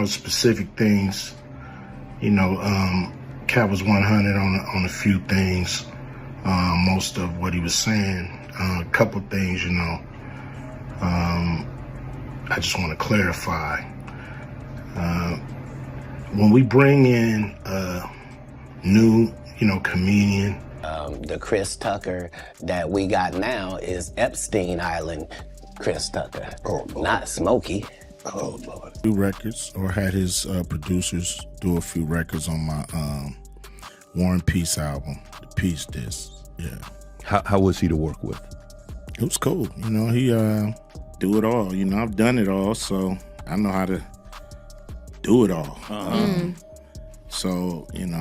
Specific things. Katt was 100 on a few things. Most of what he was saying, a couple things, I just want to clarify. When we bring in a new, comedian, the Chris Tucker that we got now is Epstein Island Chris Tucker, not Smokey. Oh, Lord. Do records, or had his producers do a few records on my War and Peace album, the Peace Disc. Yeah. How was he to work with? It was cool. He do it all. I've done it all, so I know how to do it all. So, it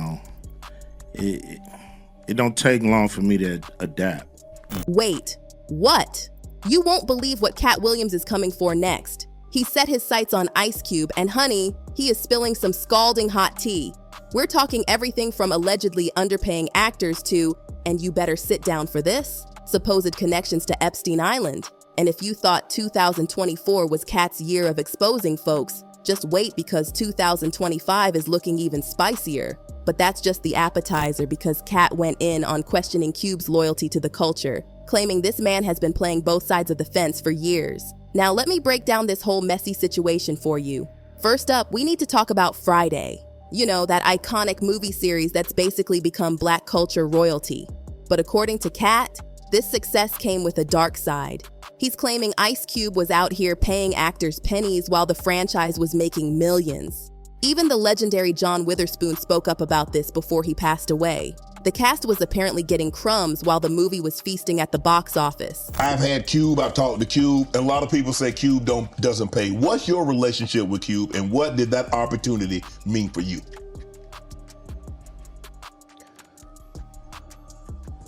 don't take long for me to adapt. Wait, what? You won't believe what Katt Williams is coming for next. He set his sights on Ice Cube, and honey, he is spilling some scalding hot tea. We're talking everything from allegedly underpaying actors to, and you better sit down for this, supposed connections to Epstein Island. And if you thought 2024 was Katt's year of exposing folks, just wait, because 2025 is looking even spicier. But that's just the appetizer, because Katt went in on questioning Cube's loyalty to the culture, claiming this man has been playing both sides of the fence for years. Now let me break down this whole messy situation for you. First up, we need to talk about Friday. That iconic movie series that's basically become Black culture royalty. But according to Katt, this success came with a dark side. He's claiming Ice Cube was out here paying actors pennies while the franchise was making millions. Even the legendary John Witherspoon spoke up about this before he passed away. The cast was apparently getting crumbs while the movie was feasting at the box office. I've had Cube, I've talked to Cube, and a lot of people say Cube doesn't pay. What's your relationship with Cube, and what did that opportunity mean for you?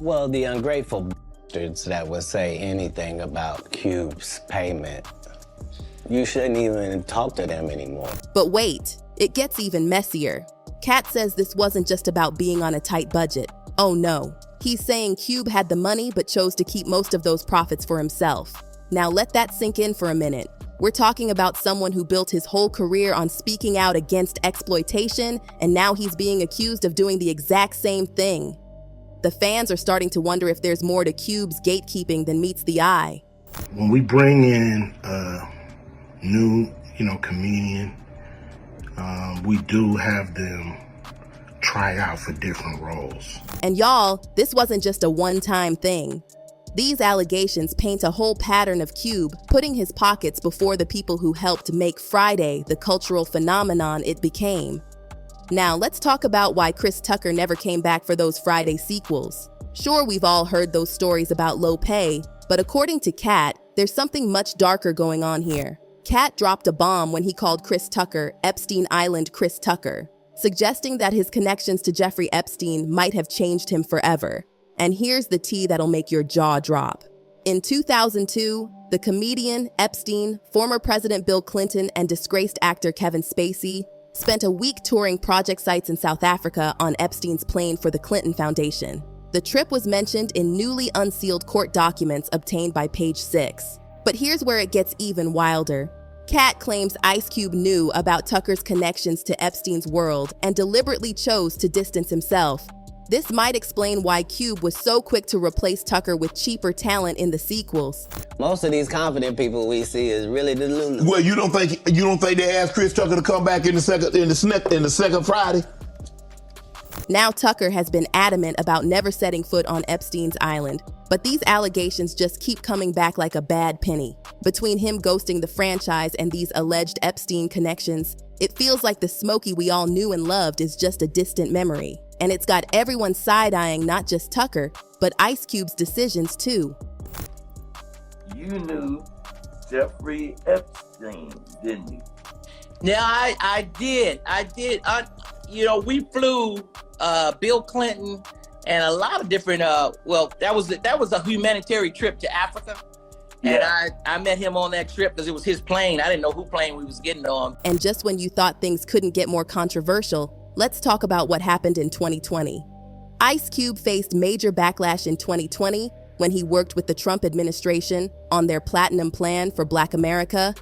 Well, the ungrateful bastards that would say anything about Cube's payment, you shouldn't even talk to them anymore. But wait, it gets even messier. Katt says this wasn't just about being on a tight budget. Oh no. He's saying Cube had the money but chose to keep most of those profits for himself. Now let that sink in for a minute. We're talking about someone who built his whole career on speaking out against exploitation, and now he's being accused of doing the exact same thing. The fans are starting to wonder if there's more to Cube's gatekeeping than meets the eye. When we bring in a new, comedian, we do have them try out for different roles. And y'all, this wasn't just a one-time thing. These allegations paint a whole pattern of Cube putting his pockets before the people who helped make Friday the cultural phenomenon it became. Now, let's talk about why Chris Tucker never came back for those Friday sequels. Sure, we've all heard those stories about low pay, but according to Katt, there's something much darker going on here. Katt dropped a bomb when he called Chris Tucker Epstein Island Chris Tucker, suggesting that his connections to Jeffrey Epstein might have changed him forever. And here's the tea that'll make your jaw drop. In 2002, the comedian Epstein, former President Bill Clinton, and disgraced actor Kevin Spacey spent a week touring project sites in South Africa on Epstein's plane for the Clinton Foundation. The trip was mentioned in newly unsealed court documents obtained by Page Six. But here's where it gets even wilder. Katt claims Ice Cube knew about Tucker's connections to Epstein's world and deliberately chose to distance himself. This might explain why Cube was so quick to replace Tucker with cheaper talent in the sequels. Most of these confident people we see is really delulu. Well, you don't think they asked Chris Tucker to come back in the second Friday? Now Tucker has been adamant about never setting foot on Epstein's Island, but these allegations just keep coming back like a bad penny. Between him ghosting the franchise and these alleged Epstein connections, it feels like the Smokey we all knew and loved is just a distant memory. And it's got everyone side-eyeing not just Tucker, but Ice Cube's decisions too. You knew Jeffrey Epstein, didn't you? Yeah, I did. We flew Bill Clinton and a lot of different, that was a humanitarian trip to Africa. Yeah. And I met him on that trip because it was his plane. I didn't know who plane we was getting on. And just when you thought things couldn't get more controversial, let's talk about what happened in 2020. Ice Cube faced major backlash in 2020 when he worked with the Trump administration on their platinum plan for Black America.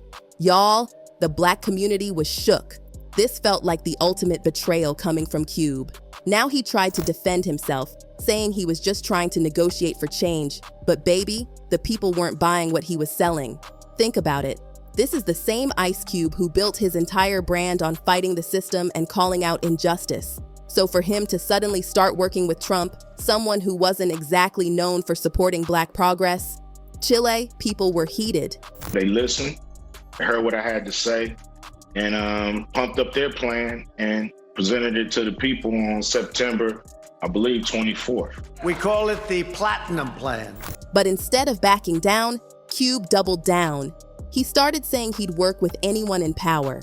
Y'all, the Black community was shook. This felt like the ultimate betrayal coming from Cube. Now he tried to defend himself, saying he was just trying to negotiate for change. But baby, the people weren't buying what he was selling. Think about it. This is the same Ice Cube who built his entire brand on fighting the system and calling out injustice. So for him to suddenly start working with Trump, someone who wasn't exactly known for supporting Black progress, Chile, people were heated. They listened, heard what I had to say, and pumped up their plan and presented it to the people on September, I believe, 24th. We call it the Platinum Plan. But instead of backing down, Cube doubled down. He started saying he'd work with anyone in power.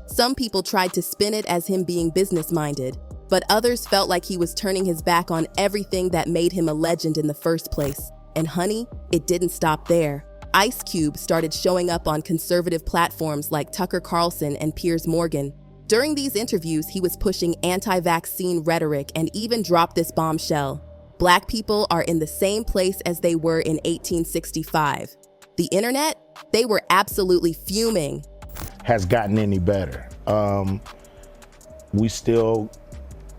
Some people tried to spin it as him being business-minded, but others felt like he was turning his back on everything that made him a legend in the first place. And honey, it didn't stop there. Ice Cube started showing up on conservative platforms like Tucker Carlson and Piers Morgan. During these interviews, he was pushing anti-vaccine rhetoric and even dropped this bombshell. Black people are in the same place as they were in 1865. The internet? They were absolutely fuming. Has gotten any better. We still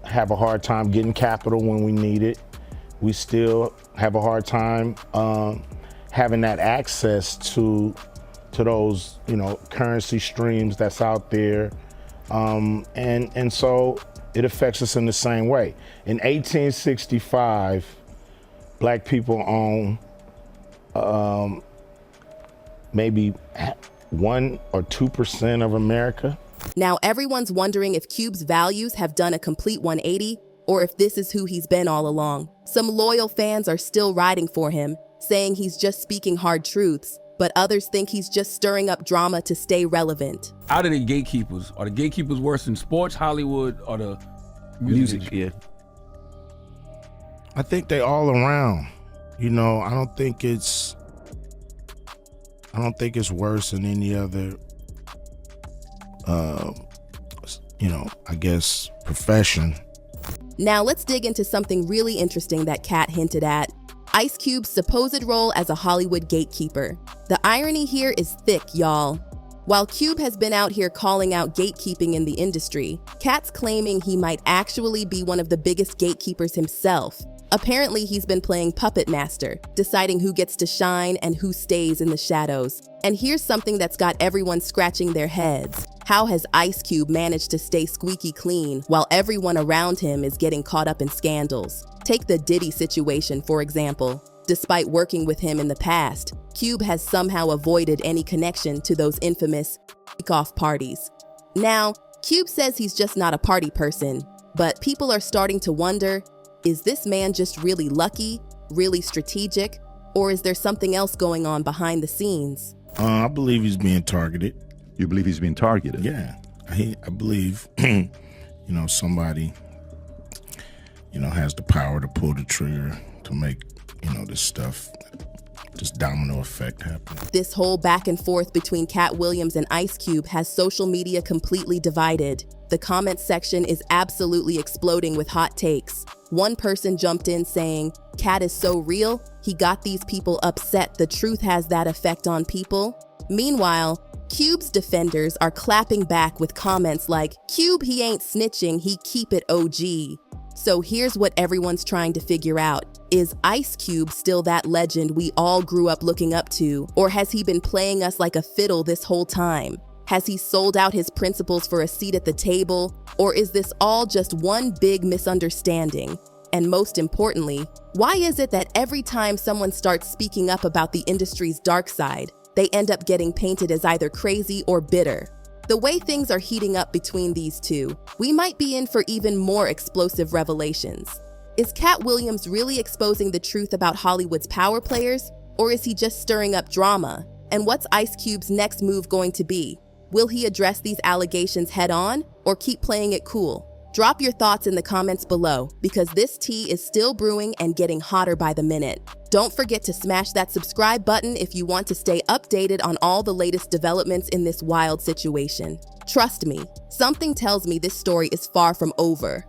have a hard time getting capital when we need it. We still have a hard time having that access to those, currency streams that's out there. And so it affects us in the same way. In 1865, Black people own maybe 1 or 2% of America. Now everyone's wondering if Cube's values have done a complete 180 or if this is who he's been all along. Some loyal fans are still riding for him, saying he's just speaking hard truths, but others think he's just stirring up drama to stay relevant. Out of the gatekeepers, are the gatekeepers worse than sports, Hollywood, or the music? Yeah. I think they all around. I don't think it's worse than any other, I guess, profession. Now let's dig into something really interesting that Katt hinted at. Ice Cube's supposed role as a Hollywood gatekeeper. The irony here is thick, y'all. While Cube has been out here calling out gatekeeping in the industry, Katt's claiming he might actually be one of the biggest gatekeepers himself. Apparently, he's been playing puppet master, deciding who gets to shine and who stays in the shadows. And here's something that's got everyone scratching their heads. How has Ice Cube managed to stay squeaky clean while everyone around him is getting caught up in scandals? Take the Diddy situation, for example. Despite working with him in the past, Cube has somehow avoided any connection to those infamous freak-off parties. Now, Cube says he's just not a party person, but people are starting to wonder, is this man just really lucky, really strategic, or is there something else going on behind the scenes? I believe he's being targeted. You believe he's being targeted? Yeah, I believe, somebody, has the power to pull the trigger to make, this stuff, this domino effect happen. This whole back and forth between Katt Williams and Ice Cube has social media completely divided. The comments section is absolutely exploding with hot takes. One person jumped in saying, "Katt is so real, he got these people upset. The truth has that effect on people." Meanwhile, Cube's defenders are clapping back with comments like, "Cube, he ain't snitching, he keep it OG." So here's what everyone's trying to figure out. Is Ice Cube still that legend we all grew up looking up to? Or has he been playing us like a fiddle this whole time? Has he sold out his principles for a seat at the table? Or is this all just one big misunderstanding? And most importantly, why is it that every time someone starts speaking up about the industry's dark side, they end up getting painted as either crazy or bitter? The way things are heating up between these two, we might be in for even more explosive revelations. Is Katt Williams really exposing the truth about Hollywood's power players? Or is he just stirring up drama? And what's Ice Cube's next move going to be? Will he address these allegations head on or keep playing it cool? Drop your thoughts in the comments below because this tea is still brewing and getting hotter by the minute. Don't forget to smash that subscribe button if you want to stay updated on all the latest developments in this wild situation. Trust me, something tells me this story is far from over.